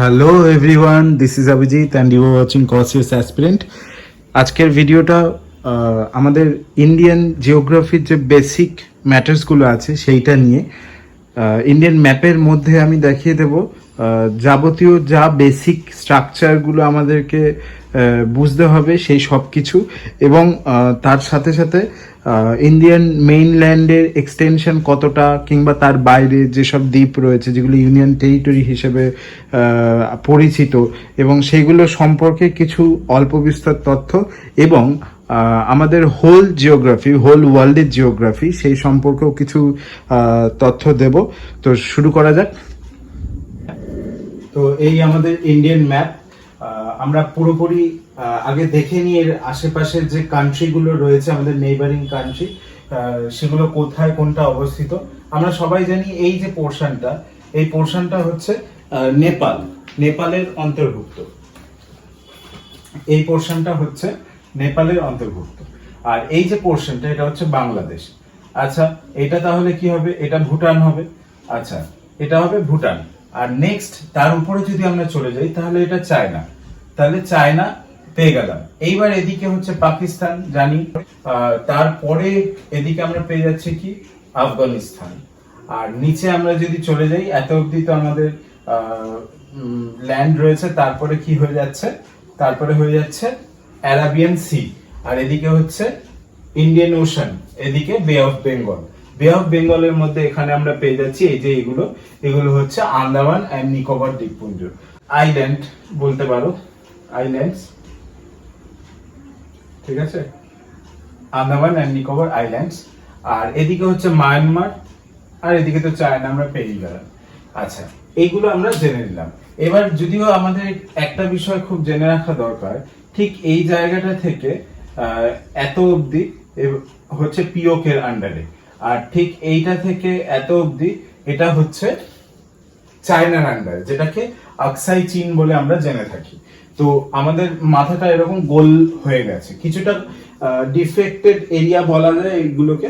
Hello everyone, this is Abhijit and you are watching cautious aspirant. আজকের ভিডিওটা আমাদের Indian জিওগ্রাফির যে বেসিক ম্যাটার্সগুলো আছে সেইটা নিয়ে। ইন্ডিয়ান ম্যাপের মধ্যে আমি দেখিয়ে দেব যাবতীয় যা বেসিক স্ট্রাকচারগুলো আমাদেরকে বুঝতে হবে সেই সব কিছু, এবং তার সাথে সাথে ইন্ডিয়ান মেইনল্যান্ডের এক্সটেনশন কতটা, কিংবা তার বাইরে যেসব দ্বীপ রয়েছে যেগুলো ইউনিয়ন টেরিটরি হিসেবে পরিচিত, এবং সেইগুলো সম্পর্কে কিছু অল্প বিস্তর তথ্য, এবং আমাদের হোল জিওগ্রাফি, হোল ওয়ার্ল্ডের জিওগ্রাফি সেই সম্পর্কেও কিছু তথ্য দেব। তো শুরু করা যাক। তো এই আমাদের ইন্ডিয়ান ম্যাপ। আমরা পুরোপুরি আগে দেখে নিই এর আশেপাশের যে কান্ট্রিগুলো রয়েছে, আমাদের নেইবারিং কান্ট্রি, সেগুলো কোথায় কোনটা অবস্থিত। আমরা সবাই জানি এই যে পোর্শনটা, এই পোর্শনটা হচ্ছে নেপালের অন্তর্ভুক্ত। এই পোর্শনটা হচ্ছে নেপালের অন্তর্ভুক্ত। আর এই যে পোর্শনটা, এটা হচ্ছে বাংলাদেশ। আচ্ছা, এটা তাহলে কি হবে? এটা ভুটান হবে। আচ্ছা, এটা হবে ভুটান। আর নেক্সট তার উপরে যদি আমরা চলে যাই তাহলে এটা চায়না। তাহলে চায়না পেয়ে গেলাম। এইবার এদিকে হচ্ছে পাকিস্তান, জানি। তারপরে এদিকে আমরা পেয়ে যাচ্ছি কি? আফগানিস্তান। আর নিচে আমরা যদি চলে যাই, এত অব্দি তো আমাদের ল্যান্ড রয়েছে। তারপরে কি হয়ে যাচ্ছে? তারপরে হয়ে যাচ্ছে অ্যারাবিয়ান সি। আর এদিকে হচ্ছে ইন্ডিয়ান ওশান, এদিকে বে অফ বেঙ্গল। বে অফ বেঙ্গলের মধ্যে এখানে আমরা পেয়ে যাচ্ছি এই যে এগুলো হচ্ছে আন্দামান এন্ড নিকোবর দ্বীপপুঞ্জ, আইল্যান্ড বলতে পারো, আইল্যান্ডস। ঠিক আছে, আন্দামান এন্ড নিকোবর আইল্যান্ডস। আর এদিকে হচ্ছে মায়ানমার, আর এদিকে তো চায়না আমরা পেয়ে গেলাম। আচ্ছা, এইগুলো আমরা জেনে নিলাম। এবার যদিও আমাদের একটা বিষয় খুব জেনে রাখা দরকার, ঠিক এই জায়গাটা থেকে এত অবধি হচ্ছে পিওক এর আন্ডারে, আর ঠিক এইটা থেকে এত অবধি এটা হচ্ছে চায়নার আন্ডারে, যেটাকে আকসাই চীন বলে আমরা জেনে থাকি। তো আমাদের মাথাটা এরকম গোল হয়ে গেছে, কিছুটা ডিফেক্টেড এরিয়া বলা যায় এইগুলোকে।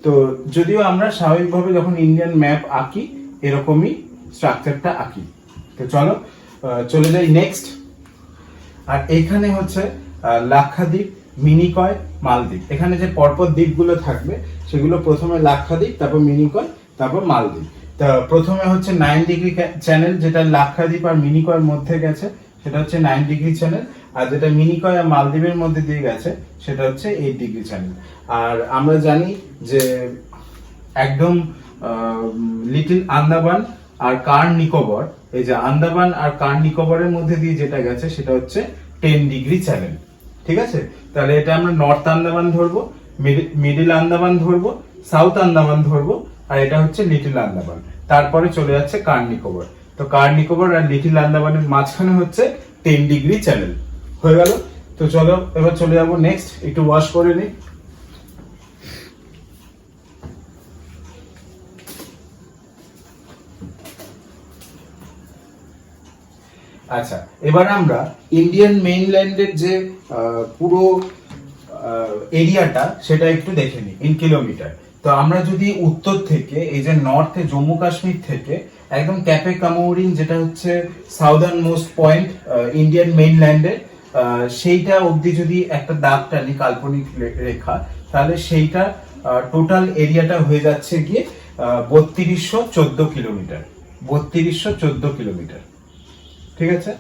তো যদিও আমরা স্বাভাবিকভাবে যখন ইন্ডিয়ান ম্যাপ আঁকি এরকমই স্ট্রাকচারটা আঁকি। তো চলো চলে যাই নেক্সট। আর এইখানে হচ্ছে লাক্ষাদ্বীপ, মিনিকয়, মালদ্বীপ। এখানে যে পরপর দ্বীপগুলো থাকবে সেগুলো প্রথমে লাক্ষাদ্বীপ, তারপর মিনিকয়, তারপর মালদ্বীপ। তা প্রথমে হচ্ছে 9 ডিগ্রি চ্যানেল, যেটা লাক্ষাদ্বীপ আর মিনিকয়ের মধ্যে গেছে সেটা হচ্ছে 9 ডিগ্রি চ্যানেল। আর যেটা মিনিকয় আর মালদ্বীপের মধ্যে দিয়ে গেছে সেটা হচ্ছে 8 ডিগ্রি চ্যানেল। আর আমরা জানি যে একদম লিটল আন্দামান আর কার নিকোবর, এই যে আন্দামান আর কার নিকোবরের মধ্যে দিয়ে যেটা গেছে সেটা হচ্ছে 10 ডিগ্রি চ্যানেল। ঠিক আছে, তাহলে এটা আমরা নর্থ আন্দামান ধরবো, মিডল আন্দামান ধরবো, সাউথ আন্দামান ধরবো, আর এটা হচ্ছে লিটল আন্দামান। তারপরে চলে যাচ্ছে কার নিকোবর। তো কার নিকোবর আর লিটল আন্দামানের মাঝখানে হচ্ছে 10 ডিগ্রি চ্যানেল। হয়ে গেল। তো চলো এবার চলে যাবো নেক্সট, একটু ওয়াশ করে নিই। আচ্ছা, এবার আমরা ইন্ডিয়ান মেইনল্যান্ডের যে পুরো এরিয়াটা সেটা একটু দেখে নিই ইন কিলোমিটার। তো আমরা যদি উত্তর থেকে, এই যে নর্থে জম্মু কাশ্মীর থেকে একদম ক্যাপে কামৌরিন, যেটা হচ্ছে সাউদার্ন মোস্ট পয়েন্ট ইন্ডিয়ান মেইনল্যান্ডের, সেইটা অবধি যদি একটা দাগ টানি, কাল্পনিক রেখা, তাহলে সেইটা টোটাল এরিয়াটা হয়ে যাচ্ছে গিয়ে 3214 কিলোমিটার। 3214 কিলোমিটার। ঠিক আছে।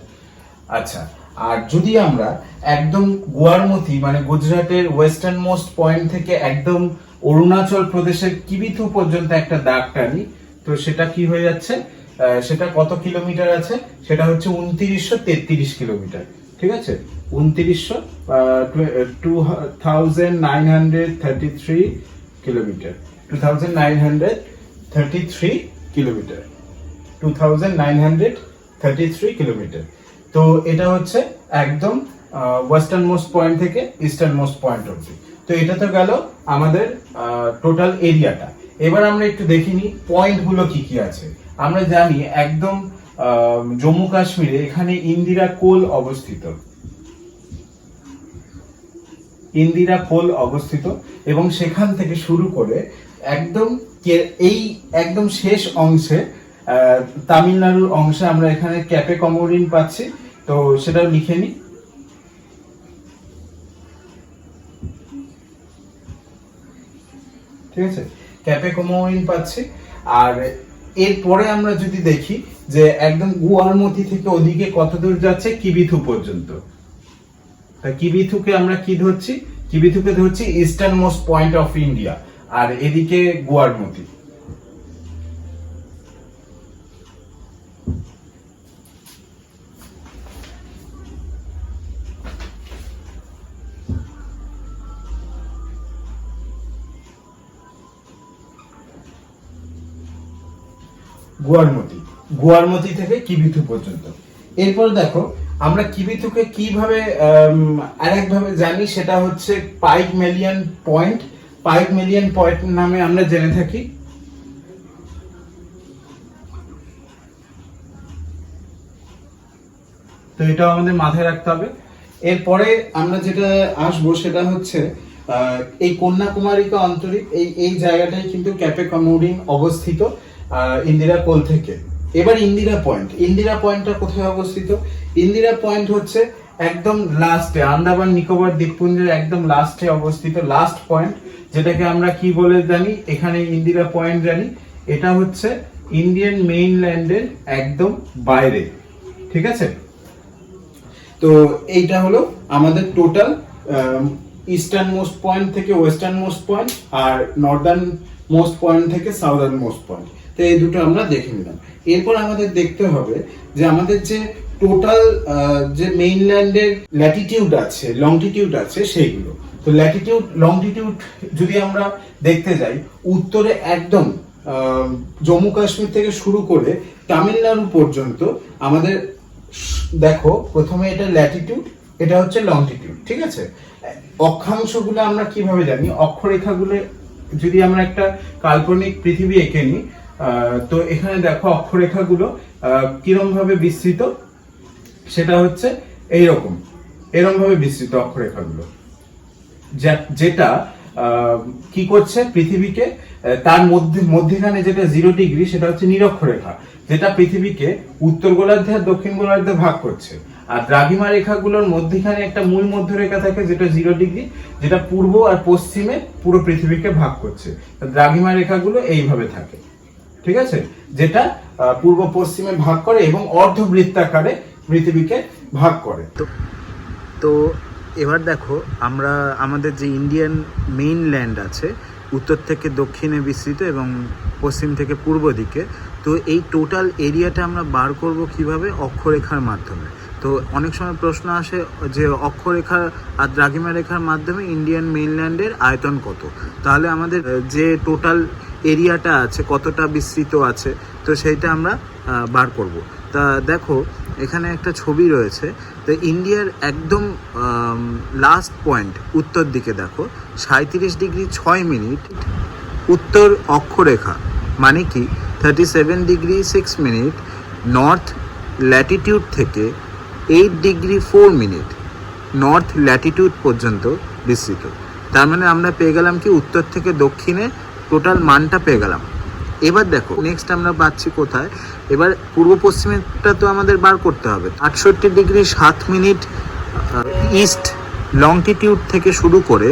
আচ্ছা, আর যদি আমরা একদম গোয়ারমতি মানে গুজরাটের ওয়েস্টার্ন মোস্ট পয়েন্ট থেকে একদম অরুণাচল প্রদেশের কিবিথু পর্যন্ত একটা দাগ টানি, তো সেটা কি হয়ে যাচ্ছে? সেটা কত কিলোমিটার আছে? সেটা হচ্ছে 2933 কিলোমিটার। ঠিক আছে, 2933 কিলোমিটার। 2933 কিলোমিটার। 2933 কিলোমিটার। তো এটা হচ্ছে একদম ওয়েস্টার্ন মোস্ট পয়েন্ট থেকে ইস্টার্ন মোস্ট পয়েন্ট অবধি। তো এটা তো গেল আমাদের টোটাল এরিয়াটা। এবার আমরা একটু দেখিনি পয়েন্ট গুলো কি কি আছে। আমরা জানি একদম জম্মু কাশ্মীরে এখানে ইন্দিরা কোল অবস্থিত, ইন্দিরা কোল অবস্থিত, এবং সেখান থেকে শুরু করে একদম এই একদম শেষ অংশে তামিলনাড়ুর অংশে আমরা এখানে ক্যাপে কমোরিন পাচ্ছি, তো সেটাও লিখে নিই। ঠিক আছে, ক্যাপে কমোরিন পাচ্ছি। আর এরপরে আমরা যদি দেখি যে একদম গুয়ারমতি থেকে ওদিকে কত দূর যাচ্ছে, কিবিথু পর্যন্ত। কিবিথুকে আমরা কি ধরছি, কিবিথুকে ধরছি eastern most point of India, আর এদিকে গুয়ারমতি। গুয়ারমতি, গুয়ারমতি থেকে কিবিথু পর্যন্ত। এরপর দেখো আমরা কিবিথুকে কিভাবে আরেকভাবে জানি, সেটা হচ্ছে পাইক মেলিয়ান পয়েন্ট। পাইক মেলিয়ান পয়েন্ট নামে আমরা জেনে থাকি। তো এটা আমাদের মাথায় রাখতে হবে। এরপরে আমরা যেটা আসবো সেটা হচ্ছে এই কন্যাকুমারিকা অন্তরীপ, এই জায়গাটাই কিন্তু ক্যাপে কমোরিন অবস্থিত ইন্দিরা কোল থেকে। এবার ইন্দিরা পয়েন্ট, ইন্দিরা পয়েন্টটা কোথায় অবস্থিত? ইন্দিরা পয়েন্ট হচ্ছে একদম লাস্টে, আন্দামান নিকোবর দ্বীপপুঞ্জের একদম লাস্টে অবস্থিত, লাস্ট পয়েন্ট, যেটাকে আমরা কি বলে জানি, এখানে ইন্দিরা পয়েন্ট জানি। এটা হচ্ছে ইন্ডিয়ান মেইনল্যান্ডের একদম বাইরে। ঠিক আছে, তো এইটা হলো আমাদের টোটাল ইস্টার্ন মোস্ট পয়েন্ট থেকে ওয়েস্টার্ন মোস্ট পয়েন্ট, আর নর্দার্ন মোস্ট পয়েন্ট থেকে সাউদার্ন মোস্ট পয়েন্ট। তো এই দুটো আমরা দেখে নিলাম। এরপর আমাদের দেখতে হবে যে আমাদের যে টোটাল যে মেইনল্যান্ডের ল্যাটিটিউড আছে, লংটিটিউড আছে, সেইগুলো। তো ল্যাটিটিউড লংটিটিউড যদি আমরা দেখতে যাই, উত্তরে একদম জম্মু কাশ্মীর থেকে শুরু করে তামিলনাড়ু পর্যন্ত আমাদের দেখো, প্রথমে এটা ল্যাটিটিউড, এটা হচ্ছে লংটিটিউড। ঠিক আছে, অক্ষাংশগুলো আমরা কিভাবে জানি? অক্ষরেখাগুলো যদি আমরা একটা কাল্পনিক পৃথিবী এঁকে নিই, তো এখানে দেখো অক্ষরেখাগুলো কিরম ভাবে বিস্তৃত, সেটা হচ্ছে এইরকম, এরকম ভাবে বিস্তৃত অক্ষরেখাগুলো, যেটা কি করছে পৃথিবীকে, তার মধ্যখানে যেটা 0 ডিগ্রি, সেটা হচ্ছে নিরক্ষরেখা, যেটা পৃথিবীকে উত্তর গোলার্ধে আর দক্ষিণ গোলার্ধে ভাগ করছে। আর দ্রাঘিমা রেখাগুলোর মধ্যখানে একটা মূল মধ্যরেখা থাকে, যেটা 0 ডিগ্রি, যেটা পূর্ব আর পশ্চিমে পুরো পৃথিবীকে ভাগ করছে। দ্রাঘিমা রেখাগুলো এইভাবে থাকে। ঠিক আছে, যেটা পূর্ব পশ্চিমে ভাগ করে এবং অর্ধবৃত্তাকারে পৃথিবীকে ভাগ করে। তো এবার দেখো, আমরা আমাদের যে ইন্ডিয়ান মেইনল্যান্ড আছে, উত্তর থেকে দক্ষিণে বিস্তৃত এবং পশ্চিম থেকে পূর্ব দিকে, তো এই টোটাল এরিয়াটা আমরা বার করব কিভাবে? অক্ষরেখার মাধ্যমে। তো অনেক সময় প্রশ্ন আসে যে অক্ষরেখা আর দ্রাঘিমা রেখার মাধ্যমে ইন্ডিয়ান মেইনল্যান্ডের আয়তন কত, তাহলে আমাদের যে টোটাল এরিয়াটা আছে কতটা বিস্তৃত আছে, তো সেইটা আমরা বার করব। তা দেখো এখানে একটা ছবি রয়েছে। তো ইন্ডিয়ার একদম লাস্ট পয়েন্ট উত্তর দিকে দেখো 37 ডিগ্রি 6 মিনিট উত্তর অক্ষরেখা, মানে কি 37 ডিগ্রি 6 মিনিট নর্থ ল্যাটিটিউড থেকে 8 ডিগ্রি 4 মিনিট নর্থ ল্যাটিটিউড পর্যন্ত বিস্তৃত। তার মানে আমরা পেয়ে গেলাম কি উত্তর থেকে দক্ষিণে টোটাল মানটা পেয়ে গেলাম। এবার দেখো নেক্সট আমরা পাচ্ছি কোথায়, এবার পূর্ব পশ্চিমেরটা তো আমাদের বার করতে হবে। 68 ডিগ্রি 7 মিনিট ইস্ট লংটিটিউড থেকে শুরু করে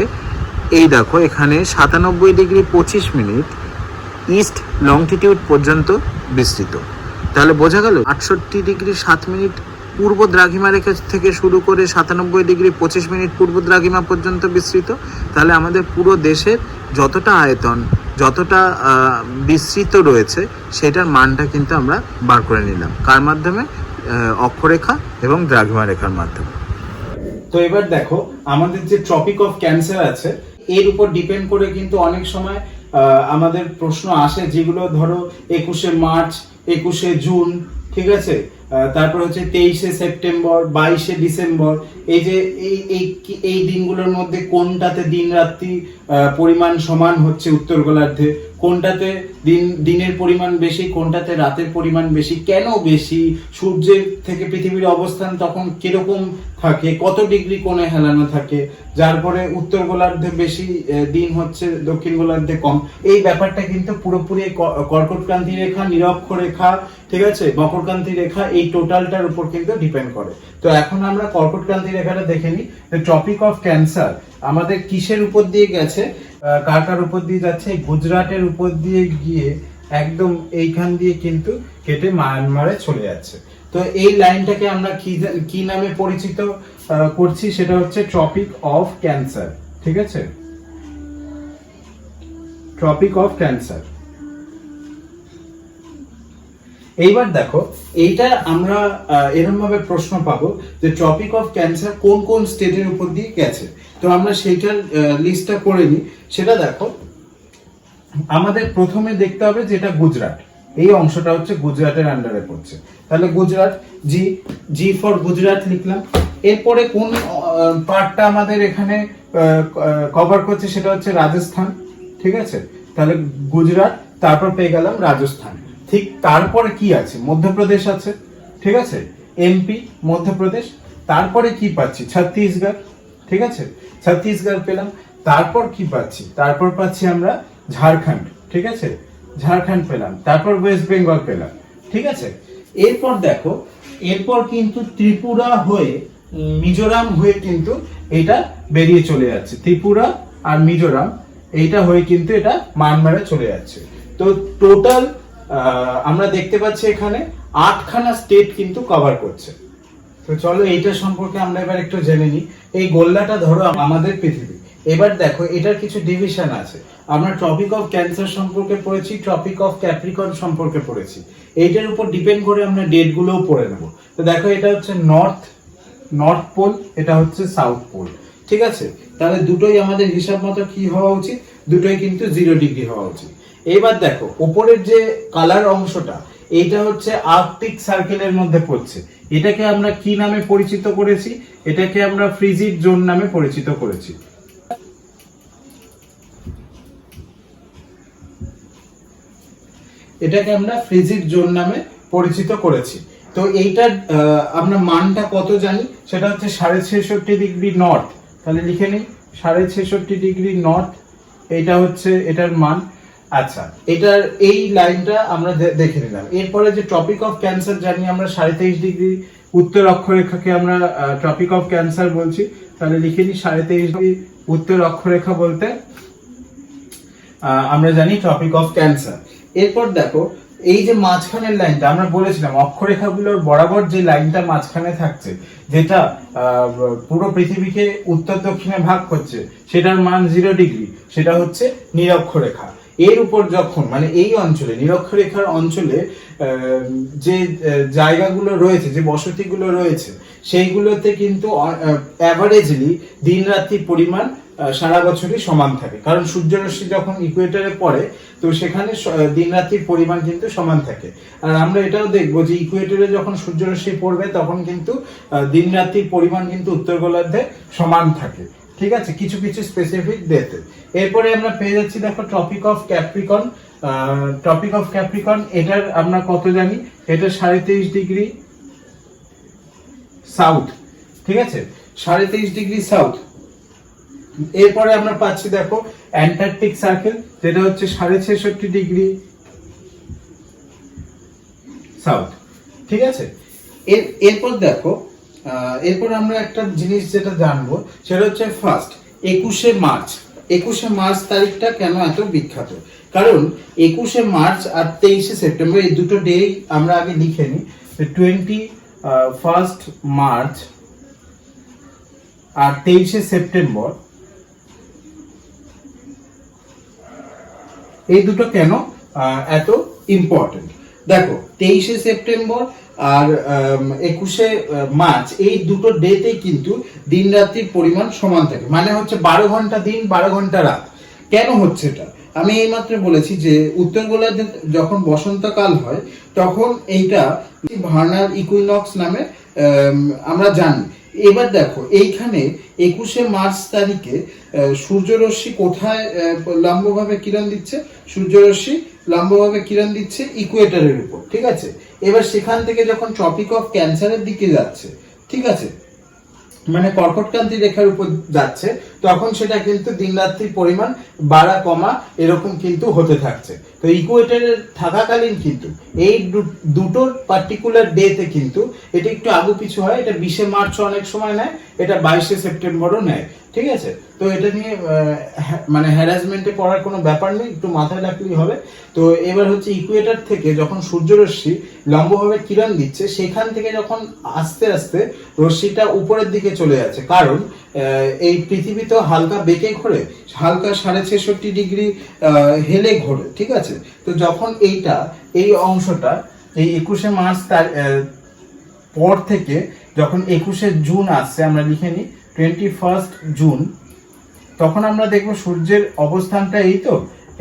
এই দেখো এখানে 97 ডিগ্রি 25 মিনিট ইস্ট লংটিটিউড পর্যন্ত বিস্তৃত। তাহলে বোঝা গেল 68 ডিগ্রি 7 মিনিট পূর্ব দ্রাঘিমা রেখা থেকে শুরু করে 97 ডিগ্রি 25 মিনিট পূর্ব দ্রাঘিমা পর্যন্ত বিস্তৃত। তাহলে আমাদের পুরো দেশের যতটা আয়তন, যতটা বিস্তৃত রয়েছে, সেটার মানটা কিন্তু আমরা বার করে নিলাম। কার মাধ্যমে? অক্ষরেখা এবং দ্রাঘিমা রেখার মাধ্যমে। তো এবার দেখো আমাদের যে ট্রপিক অফ ক্যান্সার আছে, এর উপর ডিপেন্ড করে কিন্তু অনেক সময় আমাদের প্রশ্ন আসে, যেগুলো ধরো 21শে মার্চ, 21শে জুন, ঠিক আছে, তারপর হচ্ছে 23শে সেপ্টেম্বর, 22শে ডিসেম্বর, এই যে এই দিনগুলোর মধ্যে কোনটাতে দিন রাত্রি পরিমাণ সমান হচ্ছে উত্তর গোলার্ধে, কোনটাতে দিনের পরিমাণ বেশি, কোনটাতে রাতের পরিমাণ বেশি, কেন বেশি, সূর্যের থেকে পৃথিবীর অবস্থান তখন কিরকম থাকে, কত ডিগ্রি কোণে হেলানো থাকে, যার পরে উত্তর গোলার্ধে বেশি দিন হচ্ছে, দক্ষিণ গোলার্ধে কম। এই ব্যাপারটা কিন্তু পুরোপুরি কর্কটক্রান্তি রেখা, নিরক্ষরেখা, ঠিক আছে, মকরক্রান্তি রেখা, এই টোটালটার উপর কিন্তু ডিপেন্ড করে। তো এখন আমরা কর্কটক্রান্তি রেখাটা দেখে নিই। ট্রপিক অফ ক্যান্সার আমাদের কিসের উপর দিয়ে গেছে, কার কার উপর দিয়ে যাচ্ছে, গুজরাটের উপর দিয়ে গিয়ে একদম এইখান দিয়ে কিন্তু কেটে মায়ানমারে চলে যাচ্ছে। তো এই লাইনটাকে আমরা কি নামে পরিচিত করছি, সেটা হচ্ছে ট্রপিক অফ ক্যান্সার। ঠিক আছে, ট্রপিক অফ ক্যান্সার। এইবার দেখো, এইটা আমরা এরকম ভাবে প্রশ্ন পাবো যে ট্রপিক অফ ক্যান্সার কোন কোন স্টেটের উপর দিয়ে গেছে। তো আমরা সেইটার লিস্টটা করে নিই। সেটা দেখো, আমাদের প্রথমে দেখতে হবে যেটা গুজরাট, এই অংশটা হচ্ছে গুজরাটের আন্ডারে পড়ছে। তাহলে গুজরাট, জি ফর গুজরাট লিখলাম। এরপরে কোন পার্টটা আমাদের এখানে কভার করছে, সেটা হচ্ছে রাজস্থান। ঠিক আছে, তাহলে গুজরাট, তারপর পেয়ে গেলাম রাজস্থান। ঠিক তারপরে কি আছে, মধ্যপ্রদেশ আছে। ঠিক আছে, এমপি, মধ্যপ্রদেশ। তারপরে কি পাচ্ছি, ছত্তিশগড়। ঠিক আছে, ছত্তিশগড় পেলাম। তারপর কি পাচ্ছি, তারপর পাচ্ছি আমরা ঝাড়খণ্ড। ঠিক আছে, ঝাড়খণ্ড পেলাম। তারপর ওয়েস্ট বেঙ্গল পেলাম। ঠিক আছে, এরপর দেখো, এরপর কিন্তু ত্রিপুরা হয়ে মিজোরাম হয়ে কিন্তু এটা বেরিয়ে চলে যাচ্ছে। ত্রিপুরা আর মিজোরাম এইটা হয়ে কিন্তু এটা মায়ানমারে চলে যাচ্ছে। তো টোটাল আমরা দেখতে পাচ্ছি এখানে 8খানা স্টেট কিন্তু কভার করছে। তো চলো এইটা সম্পর্কে আমরা এবার একটু জেনে নিই। এই গোল্লাটা ধরো আমাদের পৃথিবী। এবার দেখো, এটার কিছু ডিভিশন আছে। আমরা ট্রপিক অফ ক্যান্সার সম্পর্কে পড়েছি, ট্রপিক অফ ক্যাপ্রিকন সম্পর্কে পড়েছি। এইটার উপর ডিপেন্ড করে আমরা ডেট গুলোও পড়ে নেব। তো দেখো, এটা হচ্ছে নর্থ পোল, এটা হচ্ছে সাউথ পোল। ঠিক আছে, তাহলে দুটোই আমাদের হিসাব মতো কি হওয়া উচিত, দুটোই কিন্তু 0 ডিগ্রি হওয়া উচিত। এবার দেখো, উপরের যে কালার অংশটা, এইটা হচ্ছে আর্কটিক সার্কেলের মধ্যে পড়ছে। এটাকে আমরা কি নামে পরিচিত করেছি, এটাকে আমরা ফ্রিজিড জোন নামে পরিচিত করেছি। এটাকে আমরা ফ্রিজিড জোন নামে পরিচিত করেছি। তো এইটার আমরা মানটা কত জানি, সেটা হচ্ছে 66.5 ডিগ্রি নর্থ। তাহলে লিখে নিই 66.5 ডিগ্রি নর্থ, এইটা হচ্ছে এটার মান। আচ্ছা, এটার এই লাইনটা আমরা দেখে নিলাম। এরপরে যে ট্রপিক অফ ক্যান্সার জানি আমরা 23.5 ডিগ্রি উত্তর অক্ষরেখাকে আমরা ট্রপিক অফ ক্যান্সার বলছি। তাহলে লিখে নিই 23.5 ডিগ্রি উত্তর অক্ষরেখা বলতে আমরা জানি ট্রপিক অফ ক্যান্সার। এরপর দেখো, এই যে মাঝখানের লাইনটা আমরা বলেছিলাম, অক্ষরেখাগুলোর বরাবর যে লাইনটা মাঝখানে থাকছে, যেটা পুরো পৃথিবীকে উত্তর দক্ষিণে ভাগ করছে, সেটার মান 0 ডিগ্রি, সেটা হচ্ছে নিরক্ষরেখা। এর উপর যখন মানে এই অঞ্চলে, নিরক্ষরেখার অঞ্চলে যে জায়গাগুলো রয়েছে, যে বসতিগুলো রয়েছে, সেইগুলোতে কিন্তু অ্যাভারেজলি দিন রাত্রির পরিমাণ সারা বছরই সমান থাকে। কারণ সূর্যরশ্মি যখন ইকুয়েটরে পড়ে, তো সেখানে দিন রাত্রির পরিমাণ কিন্তু সমান থাকে। আর আমরা এটাও দেখবো যে ইকুয়েটরে যখন সূর্যরশ্মি পড়বে, তখন কিন্তু দিন রাত্রির পরিমাণ কিন্তু উত্তর গোলার্ধে সমান থাকে। ঠিক আছে, কিছু কিছু স্পেসিফিক ডেতে। এরপরে আমরা পেয়ে যাচ্ছি, দেখো, Tropic of Capricorn. Tropic of Capricorn, এটার আমরা কত জানি, এটা 23.5 ডিগ্রি সাউথ। ঠিক আছে, 23.5 ডিগ্রি সাউথ। এরপরে আমরা পাচ্ছি, দেখো, অ্যান্টার্কটিক সার্কেল, যেটা হচ্ছে 66.5 ডিগ্রি সাউথ। ঠিক আছে, এরপর দেখো, এরপর আমরা একটা জিনিস যেটা জানবো, সেটা হচ্ছে ফার্স্ট 21শে মার্চ। 21শে মার্চ তারিখটা কেন এত বিখ্যাত, কারণ 21শে মার্চ আর 23শে সেপ্টেম্বর, এই দুটো ডে আমরা আগে লিখে নিই। 21 মার্চ আর 23শে সেপ্টেম্বর, এই দুটো কেন এত ইম্পর্টেন্ট। দেখো, 23শে সেপ্টেম্বর আর 21শে মার্চ, এই দুটো ডেতেই কিন্তু দিন রাত্রির পরিমাণ সমান থাকে। মানে হচ্ছে 12 ঘন্টা দিন, 12 ঘন্টা রাত। কেন হচ্ছে এটা, আমি এইমাত্র বলেছি যে উত্তর গোলার্ধে যখন বসন্তকাল হয়, তখন এইটা ভার্নাল ইকুইনক্স নামে আমরা জানি। এবার দেখো এইখানে 21শে মার্চ তারিখে সূর্যরশ্মি কোথায় লম্বভাবে কিরণ দিচ্ছে? সূর্যরশ্মি লম্বভাবে কিরণ দিচ্ছে ইকুয়েটরের উপর, ঠিক আছে। এবার সেখান থেকে যখন ট্রপিক অফ ক্যান্সারের দিকে যাচ্ছে, ঠিক আছে, মানে কর্কটক্রান্তি রেখার উপর যাচ্ছে, তখন সেটা কিন্তু দিন রাত্রির পরিমাণ বাড়া কমা এরকম কিন্তু হতে থাকছে। তো ইকুয়েটরে থাকাকালীন কিন্তু এই দুটোর পার্টিকুলার ডেতে কিন্তু এটা একটু আগু পিছু হয়। এটা 20শে মার্চ অনেক সময় নেয়, এটা 22শে সেপ্টেম্বরও নেয়, ঠিক আছে। তো এটা নিয়ে মানে হ্যারাসমেন্টে পড়ার কোনো ব্যাপার নেই, একটু মাথায় রাখলেই হবে। তো এবার হচ্ছে ইকুয়েটর থেকে যখন সূর্যরশ্মি লম্বভাবে কিরণ দিচ্ছে, সেখান থেকে যখন আস্তে আস্তে রশ্মিটা উপরের দিকে চলে যাচ্ছে, কারণ এই পৃথিবী তো হালকা বেঁকে ঘোরে, হালকা 66.5 ডিগ্রি হেলে ঘোরে, ঠিক আছে। তো যখন এই অংশটা এই 21শে মার্চ তার পর থেকে যখন 21শে জুন আসছে, আমরা লিখে নিই 21 জুন, তখন আমরা দেখবো সূর্যের অবস্থানটা এই তো।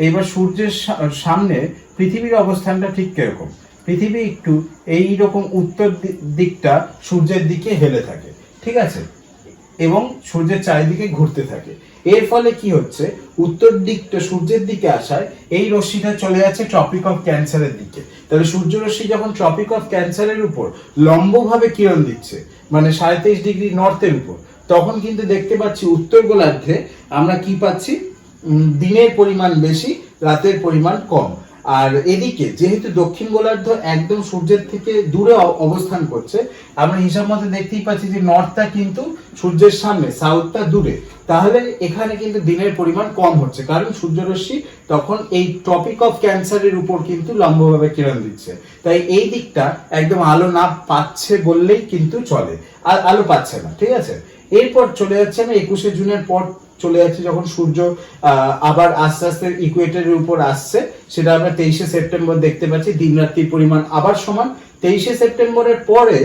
এইবার সূর্যের সামনে পৃথিবীর অবস্থানটা ঠিক কিরকম? পৃথিবী একটু এই রকম উত্তর দিকটা সূর্যের দিকে হেলে থাকে, ঠিক আছে, এবং সূর্যের চারিদিকে ঘুরতে থাকে। এর ফলে কি হচ্ছে, উত্তর দিকটা সূর্যের দিকে আসায় এই রশ্মিটা চলে যাচ্ছে ট্রপিক অফ ক্যান্সারের দিকে। তাহলে সূর্য রশ্মি যখন ট্রপিক অফ ক্যান্সারের উপর লম্বভাবে কিরণ দিচ্ছে, মানে 23.5 ডিগ্রি নর্থের উপর, তখন কিন্তু দেখতে পাচ্ছি উত্তর গোলার্ধে আমরা কি পাচ্ছি, দিনের পরিমাণ বেশি, রাতের পরিমাণ কম। আর এদিকে যেহেতু দক্ষিণ গোলার্ধ একদম সূর্যের থেকে দূরে অবস্থান করছে, আমরা হিসাব মতো দেখতেই পাচ্ছি যে নর্থটা কিন্তু সূর্যের সামনে, সাউথটা দূরে। তাহলে এখানে কিন্তু দিনের পরিমাণ কম হচ্ছে, কারণ সূর্যরশ্মি তখন এই টপিক অফ ক্যান্সারের উপর কিন্তু লম্বভাবে কিরণ দিচ্ছে। তাই এই দিকটা একদম আলো না পাচ্ছে বললেই কিন্তু চলে, আর আলো পাচ্ছে না, ঠিক আছে। এরপর চলে যাচ্ছে না 21শে জুনের পর চলে যাচ্ছে যখন সূর্য আবার আস্তে আস্তে ইকুয়েটরের উপর আসছে, সেটা আমরা 23শে সেপ্টেম্বর দেখতে পাচ্ছি। দিন রাত্রির পরিমাণ আবার সমান। 23শে সেপ্টেম্বরের পরে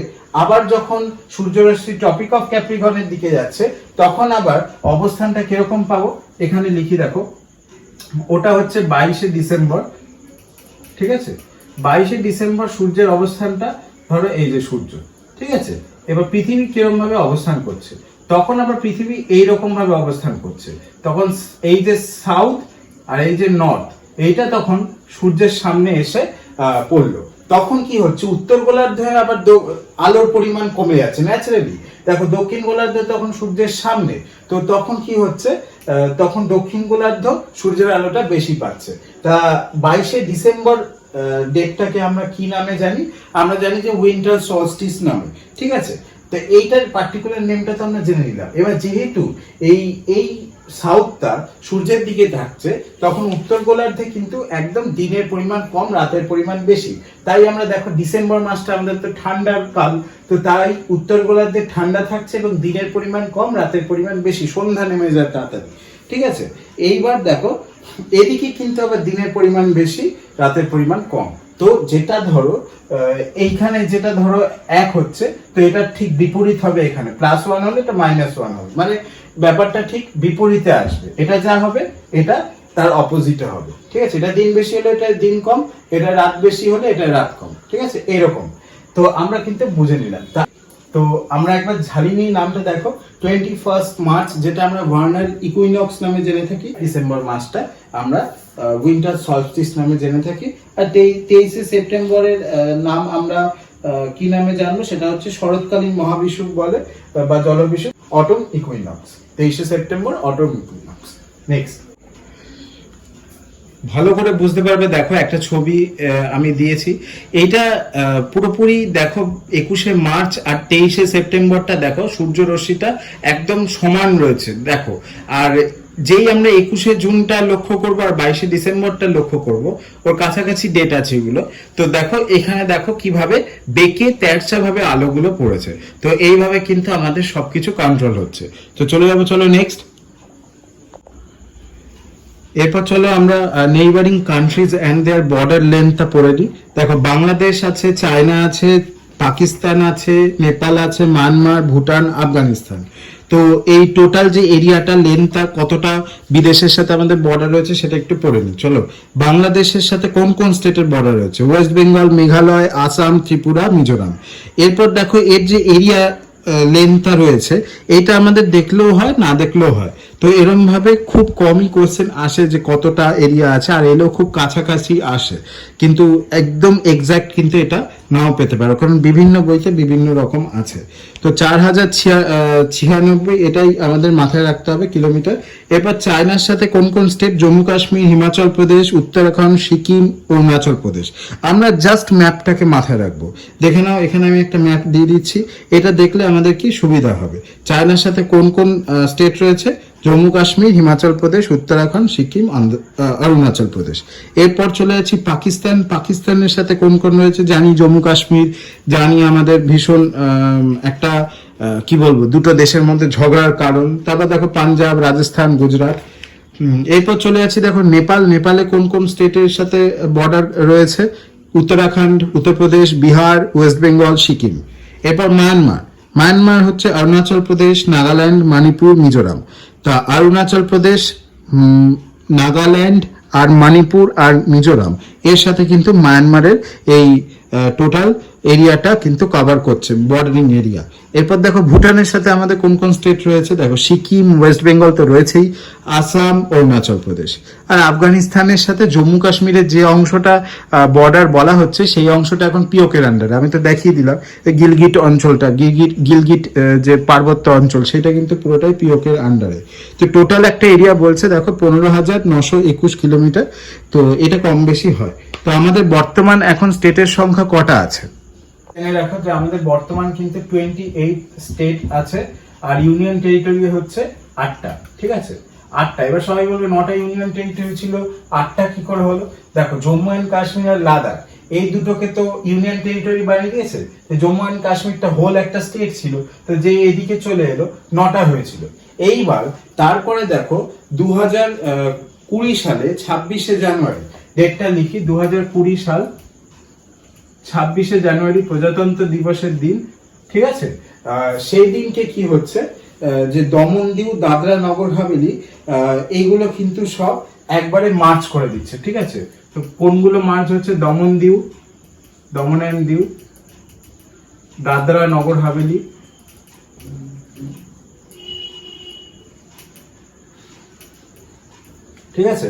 আবার যখন সূর্যরশ্মি টপিক অফ ক্যাপ্রিকর্নের দিকে যাচ্ছে, তখন আবার অবস্থানটা কিরকম পাবো, এখানে লিখি দেখো, ওটা হচ্ছে 22শে ডিসেম্বর, ঠিক আছে। 22শে ডিসেম্বর সূর্যের অবস্থানটা ধরো এই যে সূর্য, ঠিক আছে। এবার পৃথিবী কিরকম ভাবে অবস্থান করছে, তখন আবার পৃথিবী এইরকম ভাবে অবস্থান করছে। তখন এই যে সাউথ আর এই যে নর্থ, এইটা তখন সূর্যের সামনে এসে পড়লো। তখন কি হচ্ছে, উত্তর গোলার্ধে আবার আলোর পরিমাণ কমে যাচ্ছে ন্যাচারালি। দেখো দক্ষিণ গোলার্ধ তখন সূর্যের সামনে, তো তখন কি হচ্ছে, তখন দক্ষিণ গোলার্ধ সূর্যের আলোটা বেশি পাচ্ছে। তা 22শে ডিসেম্বর ডেটটাকে আমরা কি নামে জানি? আমরা জানি যে উইন্টার সলস্টিস নামে, ঠিক আছে। তো এইটার পার্টিকুলার নেমটা তো আমরা জেনে নিলাম। এবার যেহেতু এই সাউথটা সূর্যের দিকে থাকছে, তখন উত্তর গোলার্ধে কিন্তু একদম দিনের পরিমাণ কম, রাতের পরিমাণ বেশি। তাই আমরা দেখো ডিসেম্বর মাসটা আমাদের তো ঠান্ডার কাল, তো তাই উত্তর গোলার্ধে ঠান্ডা থাকছে এবং দিনের পরিমাণ কম, রাতের পরিমাণ বেশি, সন্ধ্যা নেমে যায় তাড়াতাড়ি, ঠিক আছে। এইবার দেখো এদিকে কিন্তু আবার দিনের পরিমাণ বেশি, রাতের পরিমাণ কম। তো যেটা ধরো এইখানে যেটা ধরো 1 হচ্ছে, তো এটা ঠিক বিপরীত হবে, এখানে +1 হলে এটা -1 হবে, মানে ব্যাপারটা ঠিক বিপরীতে আসবে। এটা যা হবে এটা তার অপোজিটে হবে, ঠিক আছে। এটা দিন বেশি হলে এটা দিন কম, এটা রাত বেশি হলে এটা রাত কম, ঠিক আছে, এরকম। তো আমরা কিন্তু বুঝে নিলাম। তো আমরা একবার ঝালিয়ে নিই নামটা, দেখো 21 মার্চ, যেটা আমরা ভার্নাল ইকুইনক্স নামে জেনে থাকি। ডিসেম্বর মাসটা আমরা উইন্টার সলস্টিস নামে জেনে থাকি। আর 23শে সেপ্টেম্বরের নাম আমরা কি নামে জানবো, সেটা হচ্ছে শরৎকালীন মহাবিষুব বলে বা জলবিষুব, অটম ইকুইনক্স। 23শে সেপ্টেম্বর অটম ইকুইনক্স। নেক্সট ভালো করে বুঝতে পারবে, দেখো একটা ছবি আমি দিয়েছি, এইটা পুরোপুরি দেখো 21শে মার্চ আর 23শে সেপ্টেম্বরটা দেখো সূর্য রশ্মিটা একদম সমান রয়েছে, দেখো। আর যেই আমরা 21শে জুনটা লক্ষ্য করব আর 22শে ডিসেম্বরটা লক্ষ্য করব, ওর কাছাকাছি ডেট আছে এগুলো। তো দেখো এখানে দেখো কিভাবে বেঁকে তেরছা ভাবে আলোগুলো পড়েছে। তো এইভাবে কিন্তু আমাদের সবকিছু কন্ট্রোল হচ্ছে। তো চলে যাবো, চলো নেক্সট। এরপর চলো আমরা neighbouring countries and their border লেন্থটা পড়ে নিই। দেখো বাংলাদেশ আছে, চায়না আছে, পাকিস্তান আছে, নেপাল আছে, মায়ানমার, ভুটান, আফগানিস্তান। তো এই টোটাল যে এরিয়াটা লেন্থটা কতটা বিদেশের সাথে আমাদের বর্ডার রয়েছে সেটা একটু পড়ে নিই। চলো, বাংলাদেশের সাথে কোন কোন স্টেটের বর্ডার রয়েছে? ওয়েস্ট বেঙ্গল, মেঘালয়, আসাম, ত্রিপুরা, মিজোরাম। এরপর দেখো এর যে এরিয়া লেন্থটা রয়েছে, এটা আমাদের দেখলেও হয় না দেখলেও হয়। তো এরম ভাবে খুব কমই কোশ্চেন আসে যে কতটা এরিয়া আছে, আর এলেও খুব কাছাকাছি আসে, কিন্তু একদম এক্সাক্ট কিন্তু এটা নাও পেতে পারো, কারণ বিভিন্ন বইতে বিভিন্ন রকম আছে। তো 4096 এটাই আমাদের মাথায় রাখতে হবে কিলোমিটার। এবার চায়নার সাথে কোন কোন স্টেট, জম্মু কাশ্মীর, হিমাচল প্রদেশ, উত্তরাখণ্ড, সিকিম, অরুণাচল প্রদেশ। আমরা জাস্ট ম্যাপটাকে মাথায় রাখবো। দেখে নাও, এখানে আমি একটা ম্যাপ দিয়ে দিচ্ছি, এটা দেখলে আমাদের কি সুবিধা হবে। চায়নার সাথে কোন কোন স্টেট রয়েছে, জম্মু কাশ্মীর, হিমাচল প্রদেশ, উত্তরাখণ্ড, সিকিম, অরুণাচল প্রদেশ। এরপর চলে যাচ্ছি পাকিস্তান। পাকিস্তানের সাথে কোন কোন রয়েছে, জানি জম্মু কাশ্মীর, জানি আমাদের ভীষণ একটা কি বলবো, দুটো দেশের মধ্যে ঝগড়ার কারণ। তারপর দেখো পাঞ্জাব, রাজস্থান, গুজরাট। এরপর চলে যাচ্ছি দেখো নেপাল। নেপালে কোন কোন স্টেটের সাথে বর্ডার রয়েছে, উত্তরাখণ্ড, উত্তরপ্রদেশ, বিহার, ওয়েস্ট বেঙ্গল, সিকিম। এরপর মায়ানমার। মায়ানমার হচ্ছে অরুণাচল প্রদেশ, নাগাল্যান্ড, মণিপুর, মিজোরাম। তা অরুণাচল প্রদেশ, নাগাল্যান্ড আর মণিপুর আর মিজোরাম, এর সাথে কিন্তু মায়ানমারের এই টোটাল এরিয়াটা কিন্তু কভার করছে, বর্ডারিং এরিয়া। এরপর দেখো ভুটানের সাথে আমাদের কোন কোন স্টেট রয়েছে, দেখো সিকিম, ওয়েস্ট বেঙ্গল তো রয়েছেই, আসাম, অরুণাচল প্রদেশ। আর আফগানিস্তানের সাথে জম্মু কাশ্মীরের যে অংশটা বর্ডার বলা হচ্ছে, সেই অংশটা এখন পিওকের আন্ডারে। আমি তো দেখিয়ে দিলাম গিলগিট অঞ্চলটা, গিলগিট যে পার্বত্য অঞ্চল, সেটা কিন্তু পুরোটাই পিওকের আন্ডারে। তো টোটাল একটা এরিয়া বলছে দেখো 15,921 কিলোমিটার। তো এটা কম বেশি হয়। তো আমাদের বর্তমান এখন স্টেটের সংখ্যা কটা আছে জেনে রাখো, যে আমাদের বর্তমান কিন্তু 28 স্টেট আছে, আর ইউনিয়ন টেরিটরি হচ্ছে 8টা। ঠিক আছে, 8টা। এবার সবাই বলবে 9টা ইউনিয়ন টেরিটরি ছিল, 8টা কি করে হলো? দেখো জম্মু এন্ড কাশ্মীর আর লাদাখ, এই দুটোকে তো ইউনিয়ন টেরিটরি বানিয়ে দিয়েছে। তো জম্মু এন্ড কাশ্মীরটা হোল একটা স্টেট ছিল, তো যে এদিকে চলে এলো 9টা হয়েছিল। এইবার তারপরে দেখো 2020 সালে 26শে জানুয়ারি, ডেটটা লিখি, 2020 সাল 26শে জানুয়ারি প্রজাতন্ত্র দিবসের দিন। ঠিক আছে, সেই দিনকে কি হচ্ছে, যে দমন দিউ, দাদরা নগর হাভেলি, এইগুলো কিন্তু সব একবারে মার্চ করে দিচ্ছে। ঠিক আছে, তো কোনগুলো মার্চ হচ্ছে, দমন অ্যান্ড দিউ, দাদরা নগর হাভেলি, ঠিক আছে,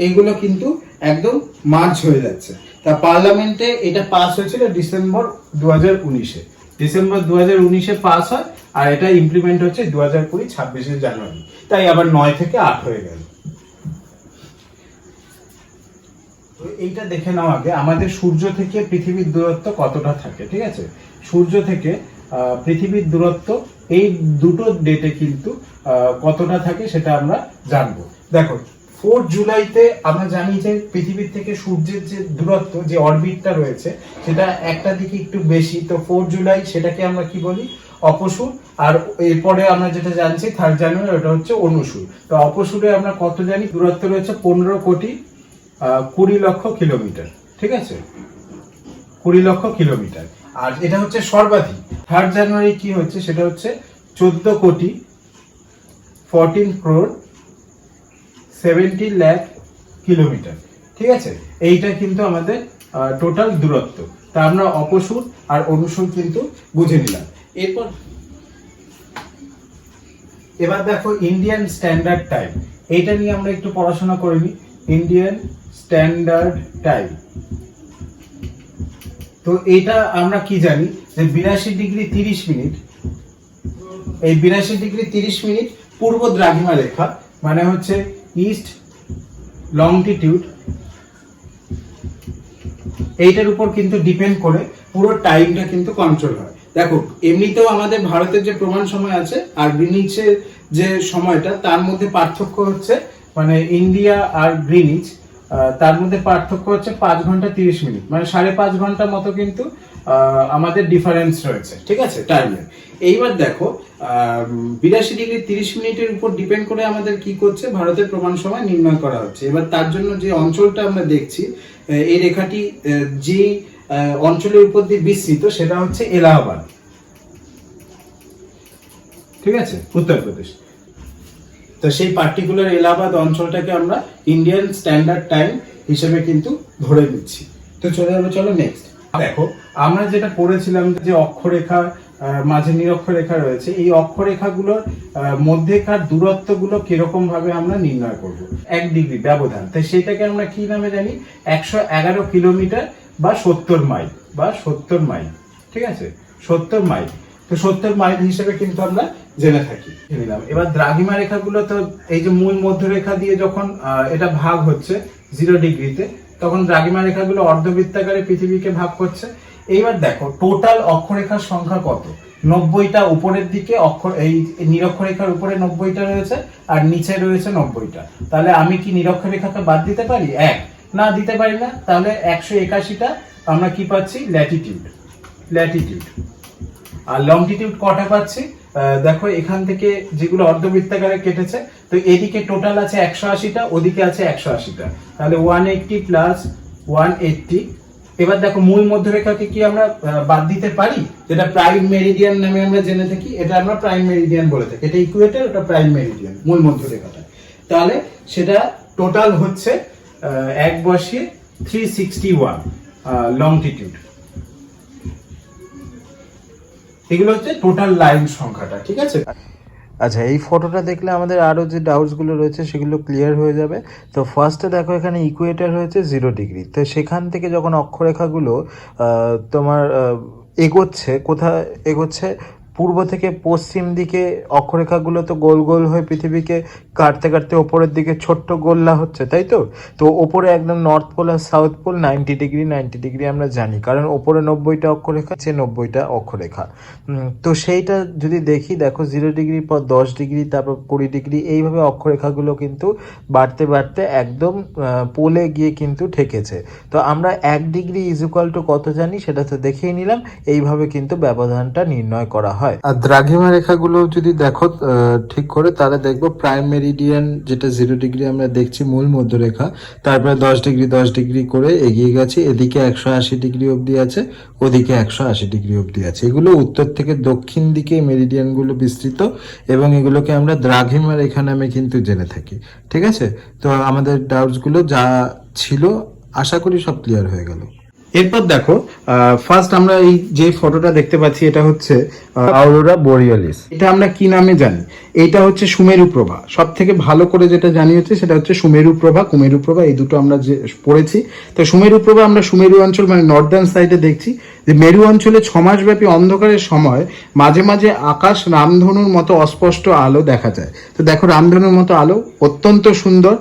এইগুলো কিন্তু একদম মার্চ হয়ে যাচ্ছে। তা পার্লামেন্টে এটা পাস হয়েছিল ডিসেম্বর 2019-এ, ডিসেম্বর 2019-এ পাস হয়, আর এটা ইমপ্লিমেন্ট হচ্ছে 2020 26শে জানুয়ারি। তাই আবার 9 থেকে 8 হয়ে গেল। তো এইটা দেখে নাও আগে, আমাদের সূর্য থেকে পৃথিবীর দূরত্ব কতটা থাকে। ঠিক আছে, সূর্য থেকে পৃথিবীর দূরত্ব এই দুটো ডেটে কিন্তু কতটা থাকে সেটা আমরা জানবো। দেখো 4 জুলাইতে আমরা জানি যে পৃথিবীর থেকে সূর্যের যে দূরত্ব, যে অরবিটটা রয়েছে, সেটা একটা দিকে একটু বেশি। তো 4 জুলাই সেটাকে আমরা কি বলি, অপসূর। আর এরপরে আমরা যেটা জানছি 3 জানুয়ারি, ওটা হচ্ছে অনুসূর। তো অপসূরে আমরা কত জানি, দূরত্ব রয়েছে 15,20,00,000 কিলোমিটার। ঠিক আছে, 20,00,000 কিলোমিটার। আর এটা হচ্ছে সর্বাধিক। 3 জানুয়ারি কি হচ্ছে, সেটা হচ্ছে 14,70,00,000 কিলোমিটার। ঠিক আছে, এইটা কিন্তু আমাদের টোটাল দূরত্ব। তা আমরা অপসূর আর অনুসূর কিন্তু বুঝে নিলাম। এবার দেখো ইন্ডিয়ান স্ট্যান্ডার্ড টাইম, এইটা নিয়ে আমরা একটু পড়াশোনা করে নিই। ইন্ডিয়ান স্ট্যান্ডার্ড টাইম, তো এটা আমরা কি জানি, যে 82°30'। এই 82°30' পূর্ব দ্রাঘিমা রেখা, মানে হচ্ছে ইস্ট লংটিটিউড, এইটার উপর কিন্তু ডিপেন্ড করে পুরো টাইমটা কিন্তু কন্ট্রোল হয়। দেখো এমনিতেও আমাদের ভারতের যে প্রমাণ সময় আছে আর গ্রিনিচের যে সময়টা, তার মধ্যে পার্থক্য হচ্ছে, মানে ইন্ডিয়া আর গ্রিনিচ, তার মধ্যে পার্থক্য হচ্ছে 5 ঘন্টা 30 মিনিট, মানে 5.5 ঘন্টা মতো কিন্তু আমাদের ডিফারেন্স রয়েছে। ঠিক আছে, টাইমে। এইবার দেখো 82°30' উপর ডিপেন্ড করে আমাদের কি করছে, ভারতের প্রমাণ সময় নির্ণয় করা হচ্ছে। এবার তার জন্য যে অঞ্চলটা আমরা দেখছি, এই রেখাটি যে অঞ্চলের উপর দিয়ে বিস্তৃত, সেটা হচ্ছে এলাহাবাদ। ঠিক আছে, উত্তরপ্রদেশ। তো সেই পার্টিকুলার এলাহাবাদ অঞ্চলটাকে আমরা ইন্ডিয়ান স্ট্যান্ডার্ড টাইম হিসেবে কিন্তু ধরে নিচ্ছি। তো চলো নেক্সট। দেখো আমরা যেটা পড়েছিলাম, যে অক্ষরেখা মাঝে নিরক্ষরেখা রয়েছে, এই অক্ষরেখাগুলোর মধ্যেকার দূরত্বগুলো কিরকম ভাবে আমরা নির্ণয় করব। 1 ডিগ্রি ব্যবধান, তাই সেটাকে আমরা কি নামে জানি? 111 কিলোমিটার বা 70 মাইল বা 70 মাইল। ঠিক আছে, 70 মাইল। তো 70 মাইল হিসেবে কিন্তু আমরা জেনে থাকি। এবার দ্রাঘিমা রেখাগুলো তো এই যে মূল মধ্যরেখা দিয়ে যখন এটা ভাগ হচ্ছে 0 ডিগ্রিতে, তখন দ্রাঘিমা রেখাগুলো অর্ধবৃত্তাকারে পৃথিবীকে ভাগ করছে। এইবার দেখো টোটাল অক্ষরেখার সংখ্যা কত? 90টা উপরের দিকে এই নিরক্ষরেখার উপরে 90টা রয়েছে আর নিচে রয়েছে 90টা। তাহলে আমি কি নিরক্ষরেখাকে বাদ দিতে পারি? না, দিতে পারি না। তাহলে 181টা আমরা কি পাচ্ছি? ল্যাটিটিউড। আর লংটিটিউড কটা পাচ্ছি? দেখো এখান থেকে যেগুলো অর্ধবৃত্তাকারে কেটেছে, তো এদিকে টোটাল আছে 180টা, ওদিকে আছে 180টা, তাহলে 180 প্লাস 180। এবার দেখো মূল মধ্যরেখাকে কি আমরা বাদ দিতে পারি? যেটা প্রাইম মেরিডিয়ান নামে আমরা জেনে থাকি, এটা আমরা প্রাইম মেরিডিয়ান বলে থাকি। এটা ইকুয়েটর, ওটা প্রাইম মেরিডিয়ান, মূল মধ্যরেখাটা। তাহলে সেটা টোটাল হচ্ছে 1 বসিয়ে 361 লংটিটিউড। এগুলো হচ্ছে টোটাল লাইন সংখ্যাটা। ঠিক আছে। আচ্ছা, এই ফটোটা দেখলে আমাদের আরও যে ডাউটসগুলো রয়েছে সেগুলো ক্লিয়ার হয়ে যাবে। তো ফার্স্টে দেখো এখানে ইকুয়েটার হয়েছে 0 ডিগ্রি, তো সেখান থেকে যখন অক্ষরেখাগুলো তোমার এগোচ্ছে, কোথায় এগোচ্ছে? পূর্ব থেকে পশ্চিম দিকে অক্ষরেখাগুলো তো গোল গোল হয়ে পৃথিবীকে কাটতে কাটতে ওপরের দিকে ছোট্ট গোল্লা হচ্ছে, তাই তো? তো ওপরে একদম নর্থ পোল আর সাউথ পোল 90 ডিগ্রি আমরা জানি, কারণ ওপরে 90টা অক্ষরেখা, 90টা অক্ষরেখা। তো সেইটা যদি দেখি, দেখো 0 ডিগ্রির পর 10 ডিগ্রি, তারপর 20 ডিগ্রি, এইভাবে অক্ষরেখাগুলো কিন্তু বাড়তে বাড়তে একদম পোলে গিয়ে কিন্তু ঠেকেছে। তো আমরা 1 ডিগ্রি ইজ ইকুয়াল টু কত জানি সেটা তো দেখেই নিলাম। এইভাবে কিন্তু ব্যবধানটা নির্ণয় করা হয়। আর দ্রাঘিমা রেখাগুলো যদি দেখো ঠিক করে, তাহলে দেখবো প্রাইম মেরিডিয়ান যেটা 0 ডিগ্রি আমরা দেখছি মূল মধ্যরেখা, তারপরে 10 ডিগ্রি করে এগিয়ে গেছে, এদিকে 180 ডিগ্রি অবধি আছে, ওদিকে 180 ডিগ্রি অবধি আছে। এগুলো উত্তর থেকে দক্ষিণ দিকে মেরিডিয়ানগুলো বিস্তৃত, এবং এগুলোকে আমরা দ্রাঘিমা রেখা নামে কিন্তু জেনে থাকি। ঠিক আছে, তো আমাদের ডাউটসগুলো যা ছিল আশা করি সব ক্লিয়ার হয়ে গেল। এরপর দেখো ফার্স্ট আমরা এই যে ফটোটা দেখতে পাচ্ছি, এটা হচ্ছে আউরোরা বোরিয়ালিস। এটা আমরা কি নামে জানি? এটা হচ্ছে সুমেরু প্রভা। সব থেকে ভালো করে যেটা জানি হচ্ছে সেটা হচ্ছে সুমেরু প্রভা, কুমেরু প্রভা, এই দুটো আমরা যে পড়েছি। তো সুমেরু প্রভা আমরা সুমেরু অঞ্চল মানে নর্দার্ন সাইডে দেখছি, যে মেরু অঞ্চলে 6 মাস ব্যাপী অন্ধকারের সময় মাঝে মাঝে আকাশ রামধনুর মতো অস্পষ্ট আলো দেখা যায়। তো দেখো রামধনুর মতো আলো, অত্যন্ত সুন্দর,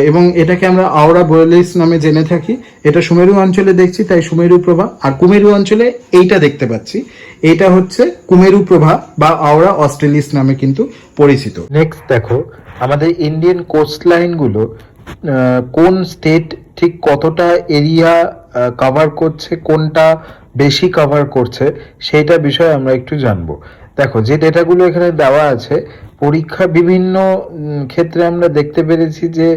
এবং এটাকে আমরা আওরা বোরিয়ালিস নামে জেনে থাকি। এটা সুমেরু অঞ্চলে দেখছি, তাই সুমেরু প্রভা। আর কুমেরু অঞ্চলে এইটা দেখতে পাচ্ছি, এটা হচ্ছে কুমেরু প্রভা বা আওরা অস্ট্রেলিস নামে কিন্তু পরিচিত। নেক্সট দেখো আমাদের ইন্ডিয়ান কোস্ট লাইনগুলো কোন স্টেট ঠিক কতটা এরিয়া কভার করছে, কোনটা বেশি কভার করছে, সেইটা বিষয়ে আমরা একটু জানবো। দেখো যে ডেটাগুলো এখানে দেওয়া আছে, পরীক্ষা বিভিন্ন ক্ষেত্রে আমরা দেখতে পেরেছি যে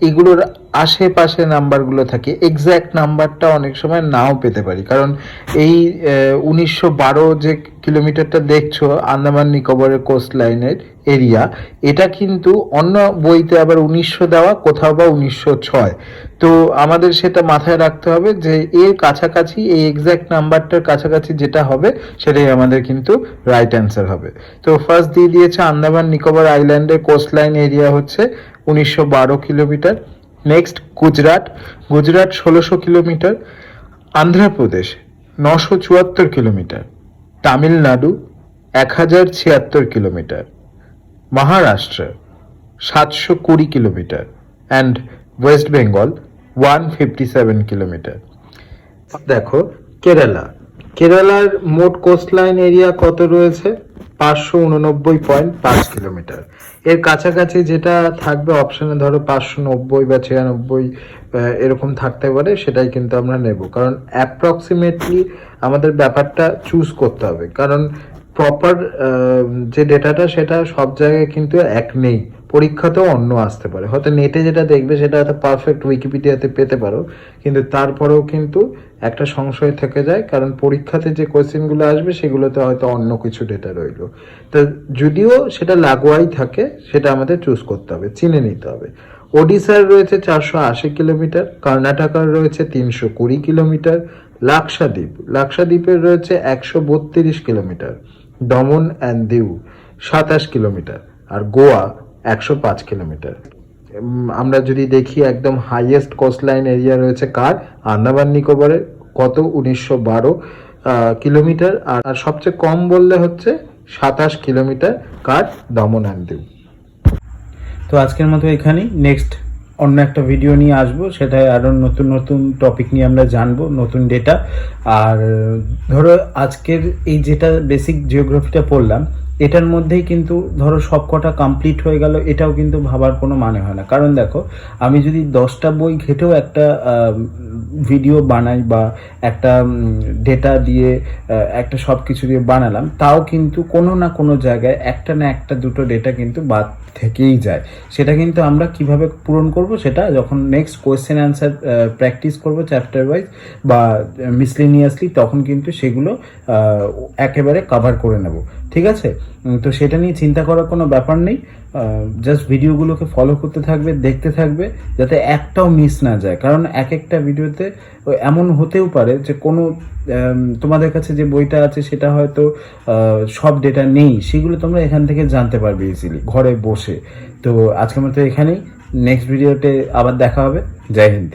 এগুলোর আশেপাশে নাম্বারগুলো থাকে, এক্স্যাক্ট নাম্বারটা অনেক সময় নাও পেতে পারি। কারণ এই 1912 যে কিলোমিটারটা দেখছো আন্দামান নিকোবরের কোস্ট লাইনের এরিয়া, এটা কিন্তু অন্য বইতে আবার 1900 দেওয়া, কোথাও বা 1906। তো আমাদের সেটা মাথায় রাখতে হবে যে এর কাছাকাছি, এই এক্স্যাক্ট নাম্বারটার কাছাকাছি যেটা হবে সেটাই আমাদের কিন্তু রাইট অ্যান্সার হবে। তো ফার্স্ট দিয়ে দিয়েছে আন্দামান নিকোবর আইল্যান্ডের কোস্ট লাইন এরিয়া হচ্ছে 1912 kilometre. Next Gujarat 1600 kilometre, Andhra Pradesh 974 kilometre, Tamil Nadu 1076 kilometre, Maharashtra 720 kilometre, and West Bengal 157 kilometre. দেখো কেরালার মোট কোস্টলাইন এরিয়া কত রয়েছে? 589.5 কিলোমিটার। এর কাছাকাছি যেটা থাকবে অপশনে, ধরো 590 বা 96 এরকম থাকতে পারে, সেটাই কিন্তু আমরা নেব, কারণ অ্যাপ্রক্সিমেটলি আমাদের ব্যাপারটা চুজ করতে হবে। কারণ প্রপার যে ডেটাটা সেটা সব জায়গায় কিন্তু এক নেই, পরীক্ষাতেও অন্য আসতে পারে। হয়তো নেটে যেটা দেখবে সেটা হয়তো পারফেক্ট উইকিপিডিয়াতে পেতে পারো, কিন্তু তারপরেও কিন্তু একটা সংশয় থেকে যায়, কারণ পরীক্ষাতে যে কোয়েশ্চেনগুলো আসবে সেগুলোতে হয়তো অন্য কিছু ডেটা রইলো। তো যদিও সেটা লাগোয়াই থাকে, সেটা আমাদের চুজ করতে হবে, চিনে নিতে হবে। ওডিশার রয়েছে 480 কিলোমিটার, কর্ণাটকার রয়েছে 320 কিলোমিটার, লাক্ষাদ্বীপের রয়েছে 132 kilometre, Daman and Diu 27 kilometre, আর গোয়া 105 কিলোমিটার। আমরা যদি দেখি একদম হাইয়েস্ট কোস্টলাইন এরিয়া রয়েছে কার, আন্দামান নিকোবরের, কত 1912 কিলোমিটার, আর সবচেয়ে কম বললে হচ্ছে 27 কিলোমিটার কার, দমন অ্যান্ড দিউ। তো আজকের মতো এখানেই, নেক্সট অন্য একটা ভিডিও নিয়ে আসবো, সেটাই আরও নতুন নতুন টপিক নিয়ে আমরা জানবো, নতুন ডেটা। আর ধরো আজকের এই যেটা বেসিক জিওগ্রাফিটা পড়লাম, এটার মধ্যেই কিন্তু ধরো সব কটা কমপ্লিট হয়ে গেল, এটাও কিন্তু ভাবার কোনো মানে হয় না। কারণ দেখো, আমি যদি 10টা বই ঘেটেও একটা ভিডিও বানাই বা একটা ডেটা দিয়ে একটা সব কিছু দিয়ে বানালাম, তাও কিন্তু কোনো না কোনো জায়গায় একটা না একটা দুটো ডেটা কিন্তু বাদ থেকেই যায়। সেটা কিন্তু আমরা কিভাবে পূরণ করব, সেটা যখন নেক্সট কোয়েশ্চেন অ্যান্সার প্র্যাকটিস করব চ্যাপ্টার ওয়াইজ বা মিসলিনিয়াসলি, তখন কিন্তু সেগুলো একেবারে কভার করে নেব। ঠিক আছে? তো সেটা নিয়ে চিন্তা করার কোনো ব্যাপার নেই। জাস্ট ভিডিওগুলোকে ফলো করতে থাকবে, দেখতে থাকবে, যাতে একটাও মিস না যায়। কারণ এক একটা ভিডিওতে এমন হতেও পারে যে কোনো তোমাদের কাছে যে বইটা আছে সেটা হয়তো সব ডেটা নেই, সেগুলো তোমরা এখান থেকে জানতে পারবে ইজিলি ঘরে বসে। তো আজকের মতো এখানেই, নেক্সট ভিডিওতে আবার দেখা হবে। জয় হিন্দ।